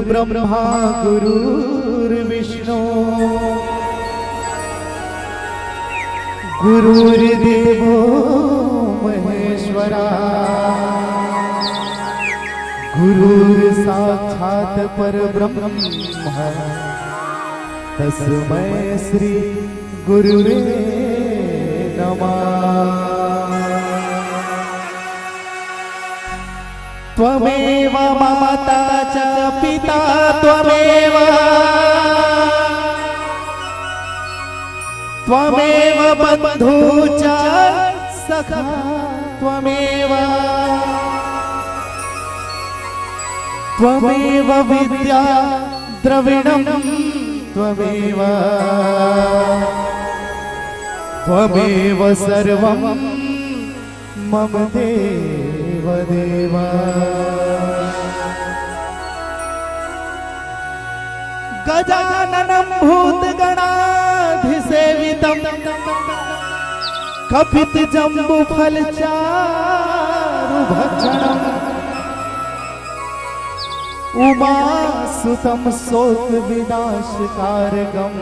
ब्रह्मा गुरुर्विष्णु गुरुर्देवो महेश्वरा गुरुर्साक्षात् परब्रह्म तस्मै श्री गुरुवे नमः। त्वमेव माता च पिता त्वमेव त्वमेव बन्धु च सखा त्वमेव त्वमेव विद्या द्रविणं त्वमेव त्वमेव सर्वं मम देव देव। गजाननं भूतगणाधिसेवितं कपितजम्बुफलचारुभक्षणम् उमासुतं शोकविनाशकारकम्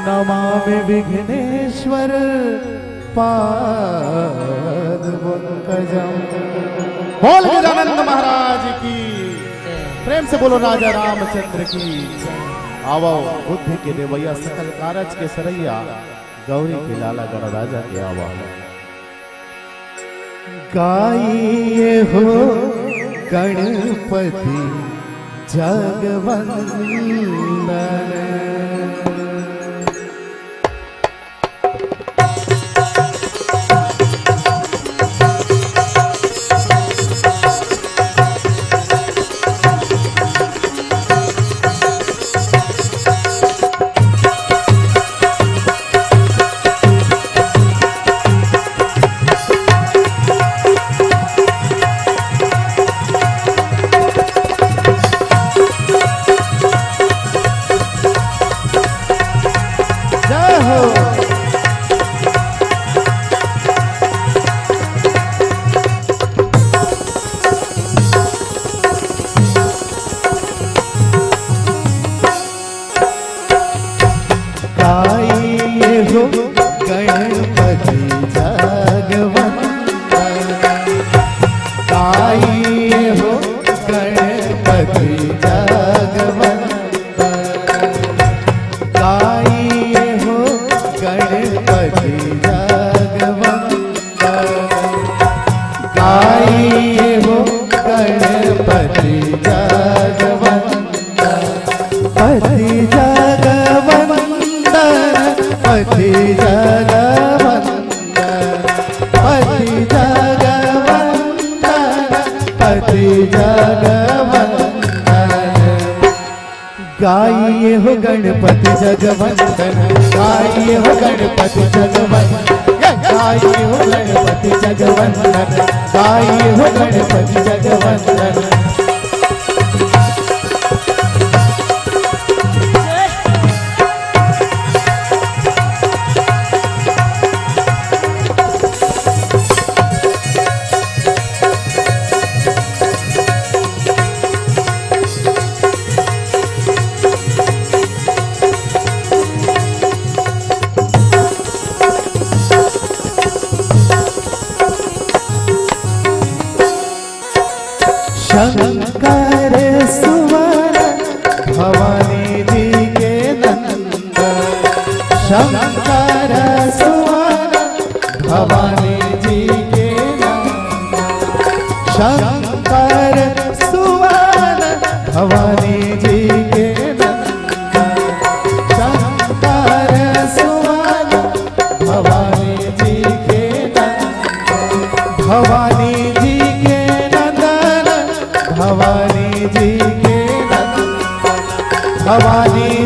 नमामि विघ्नेश्वर पादपंकजम्। बोल गजानंद महाराज की, प्रेम से बोलो राजा रामचंद्र की। आवो बुद्धि के देवैया सकल कारज के सरैया गौरी के लाला गण राजा के आवाज। गाइए हो गणपति जगवंदन। गाइए हो गणपति जगवंदन, गाइए हो गणपति जगवंदन, गाइए हो गणपति जगवंदन, गाइए हो गणपति जगवंदन। शंकर सुवन भवानी जी के नंदन, शंकर सुवन भवानी जी के नंदन, शंकर सुवन भवानी जी के नंदन, शंकर सुवन भवानी जी के नंदन, भवानी जी के भवानी जी के नंदन, भवानी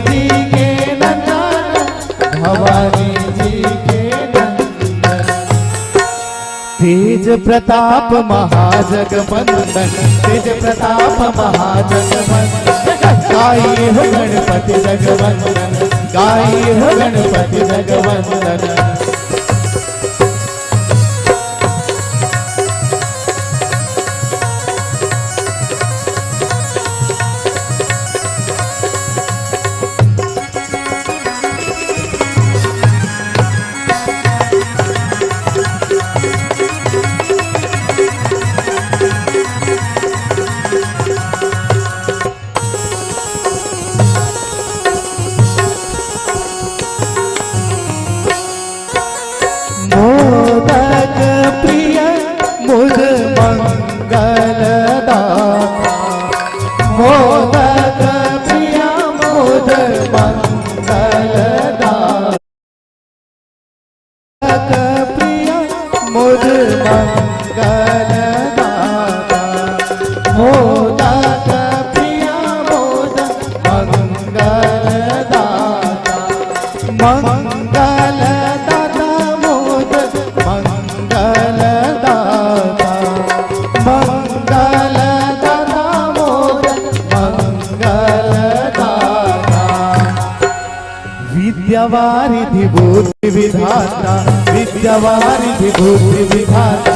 जी के नंदन, भवानी जी के नंदन। तेज प्रताप महाजगवंदन, तेज प्रताप महाजगवंदन, गाइए हो गणपति जगवंदन, गाइए हो गणपति जगवंदन। मोदक प्रिय मोद मंगल दाता मोदक प्रिय मोद मंगल दाता मंगल दाता मोद मंगल दाता मंगल दाता मोद मंगल दाता विद्यावारिधि बुद्धि विधाता विद्यावारिधि बुद्धि विधाता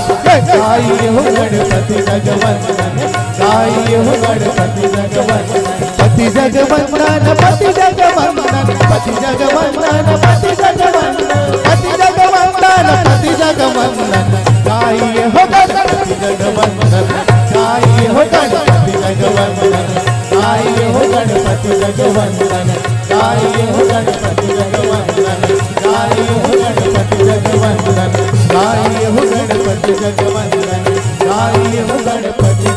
गाइए हो गणपति जगवंदन गाइए हो गणपति जगवंदन पति जगवंदन पति जगवंदन पति जगवंदन पति जगवंदन पति जगवंदन पति जगवंदन गाइए हो गणपति जगवंदन गाइए हो गणपति जगवंदन गाइए हो गणपति जगवंदन गाइए हो गणपति जगवंदन गाइए हो गणपति जगवंदन गाइए हो गणपति जगवंदन गाइए हो गणपति